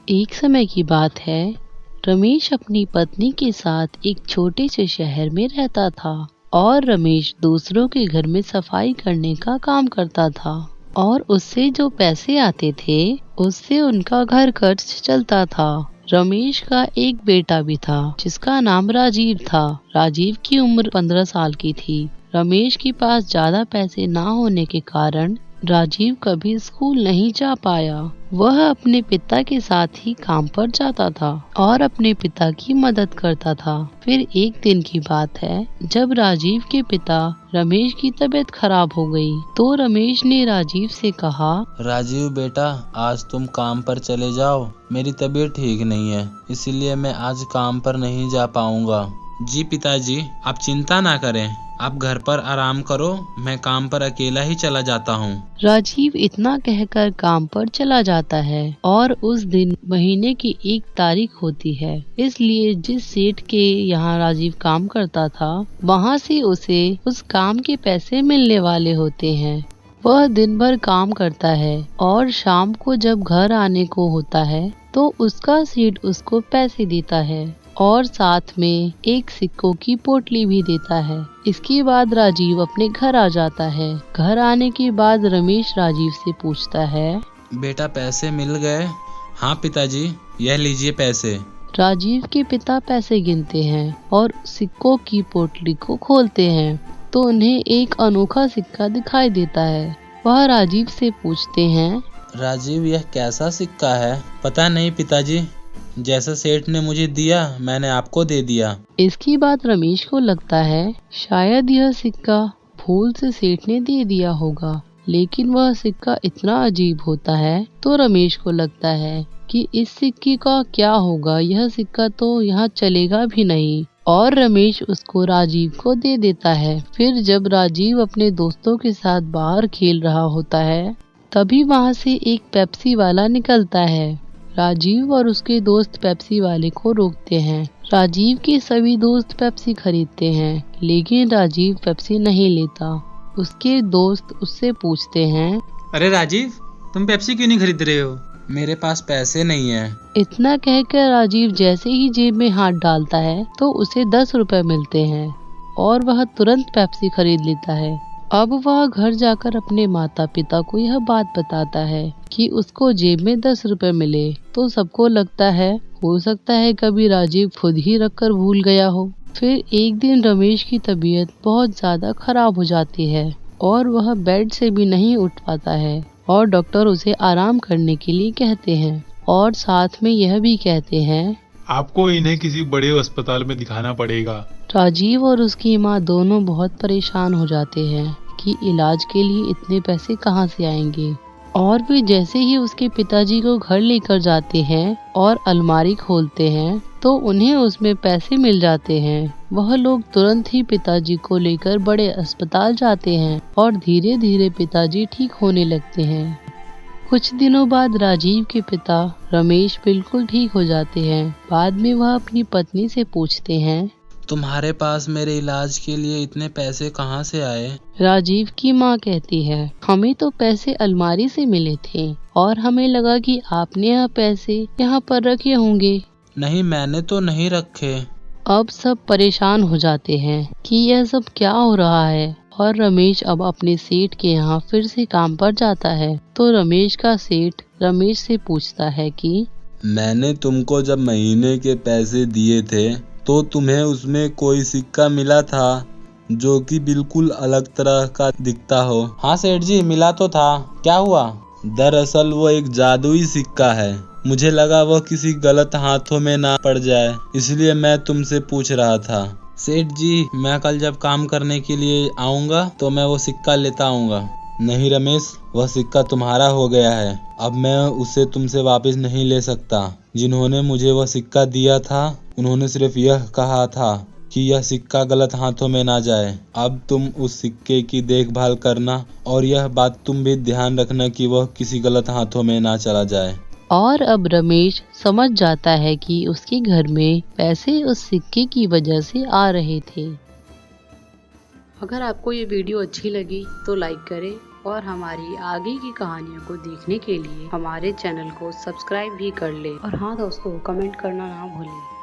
एक समय की बात है। रमेश अपनी पत्नी के साथ एक छोटे से शहर में रहता था और रमेश दूसरों के घर में सफाई करने का काम करता था और उससे जो पैसे आते थे उससे उनका घर खर्च चलता था। रमेश का एक बेटा भी था जिसका नाम राजीव था। राजीव की उम्र 15 साल की थी। रमेश के पास ज्यादा पैसे ना होने के कारण राजीव कभी स्कूल नहीं जा पाया। वह अपने पिता के साथ ही काम पर जाता था और अपने पिता की मदद करता था। फिर एक दिन की बात है जब राजीव के पिता रमेश की तबीयत खराब हो गई तो रमेश ने राजीव से कहा, राजीव बेटा, आज तुम काम पर चले जाओ। मेरी तबीयत ठीक नहीं है, इसलिए मैं आज काम पर नहीं जा पाऊंगा। जी पिताजी, आप चिंता ना करें, आप घर पर आराम करो, मैं काम पर अकेला ही चला जाता हूँ। राजीव इतना कहकर काम पर चला जाता है और उस दिन महीने की 1 तारीख होती है। इसलिए जिस सेठ के यहाँ राजीव काम करता था वहाँ से उसे उस काम के पैसे मिलने वाले होते हैं। वह दिन भर काम करता है और शाम को जब घर आने को होता है तो उसका सेठ उसको पैसे देता है और साथ में एक सिक्कों की पोटली भी देता है। इसके बाद राजीव अपने घर आ जाता है। घर आने के बाद रमेश राजीव से पूछता है, बेटा पैसे मिल गए? हाँ पिताजी, यह लीजिए पैसे। राजीव के पिता पैसे गिनते हैं और सिक्कों की पोटली को खोलते हैं तो उन्हें एक अनोखा सिक्का दिखाई देता है। वह राजीव से पूछते हैं, राजीव यह कैसा सिक्का है? पता नहीं पिताजी, जैसा सेठ ने मुझे दिया मैंने आपको दे दिया। इसकी बात रमेश को लगता है शायद यह सिक्का भूल से सेठ ने दे दिया होगा, लेकिन वह सिक्का इतना अजीब होता है तो रमेश को लगता है कि इस सिक्के का क्या होगा, यह सिक्का तो यहाँ चलेगा भी नहीं और रमेश उसको राजीव को दे देता है। फिर जब राजीव अपने दोस्तों के साथ बाहर खेल रहा होता है तभी वहाँ से एक पेप्सी वाला निकलता है। राजीव और उसके दोस्त पेप्सी वाले को रोकते हैं। राजीव के सभी दोस्त पेप्सी खरीदते हैं लेकिन राजीव पेप्सी नहीं लेता। उसके दोस्त उससे पूछते हैं, अरे राजीव, तुम पेप्सी क्यों नहीं खरीद रहे हो? मेरे पास पैसे नहीं है। इतना कहकर राजीव जैसे ही जेब में हाथ डालता है तो उसे 10 रुपए मिलते हैं और वह तुरंत पेप्सी खरीद लेता है। अब वह घर जाकर अपने माता पिता को यह बात बताता है कि उसको जेब में 10 रुपए मिले तो सबको लगता है हो सकता है कभी राजीव खुद ही रखकर भूल गया हो। फिर एक दिन रमेश की तबीयत बहुत ज्यादा खराब हो जाती है और वह बेड से भी नहीं उठ पाता है और डॉक्टर उसे आराम करने के लिए कहते हैं और साथ में यह भी कहते हैं, आपको इन्हें किसी बड़े अस्पताल में दिखाना पड़ेगा। राजीव और उसकी माँ दोनों बहुत परेशान हो जाते हैं कि इलाज के लिए इतने पैसे कहाँ से आएंगे। और वे जैसे ही उसके पिताजी को घर लेकर जाते हैं और अलमारी खोलते हैं तो उन्हें उसमें पैसे मिल जाते हैं। वह लोग तुरंत ही पिताजी को लेकर बड़े अस्पताल जाते हैं और धीरे धीरे पिताजी ठीक होने लगते हैं। कुछ दिनों बाद राजीव के पिता रमेश बिल्कुल ठीक हो जाते हैं। बाद में वह अपनी पत्नी से पूछते हैं, तुम्हारे पास मेरे इलाज के लिए इतने पैसे कहाँ से आए? राजीव की माँ कहती है, हमें तो पैसे अलमारी से मिले थे और हमें लगा कि आपने यह पैसे यहाँ पर रखे होंगे। नहीं, मैंने तो नहीं रखे। अब सब परेशान हो जाते हैं कि यह सब क्या हो रहा है और रमेश अब अपने सेठ के यहाँ फिर से काम पर जाता है। तो रमेश का सेठ रमेश से पूछता है कि मैंने तुमको जब महीने के पैसे दिए थे तो तुम्हें उसमें कोई सिक्का मिला था जो कि बिल्कुल अलग तरह का दिखता हो? हाँ सेठ जी, मिला तो था। क्या हुआ? दरअसल वो एक जादुई सिक्का है। मुझे लगा वो किसी गलत हाथों में ना पड़ जाए, इसलिए मैं तुमसे पूछ रहा था। सेठ जी, मैं कल जब काम करने के लिए आऊँगा तो मैं वो सिक्का लेता आऊँगा। नहीं रमेश, वह सिक्का तुम्हारा हो गया है। अब मैं उसे तुमसे वापस नहीं ले सकता। जिन्होंने मुझे वह सिक्का दिया था उन्होंने सिर्फ यह कहा था कि यह सिक्का गलत हाथों में ना जाए। अब तुम उस सिक्के की देखभाल करना और यह बात तुम भी ध्यान रखना कि वह किसी गलत हाथों में ना चला जाए। और अब रमेश समझ जाता है कि उसके घर में पैसे उस सिक्के की वजह से आ रहे थे। अगर आपको ये वीडियो अच्छी लगी तो लाइक करें और हमारी आगे की कहानियों को देखने के लिए हमारे चैनल को सब्सक्राइब भी कर ले। और हाँ दोस्तों, कमेंट करना ना भूलें।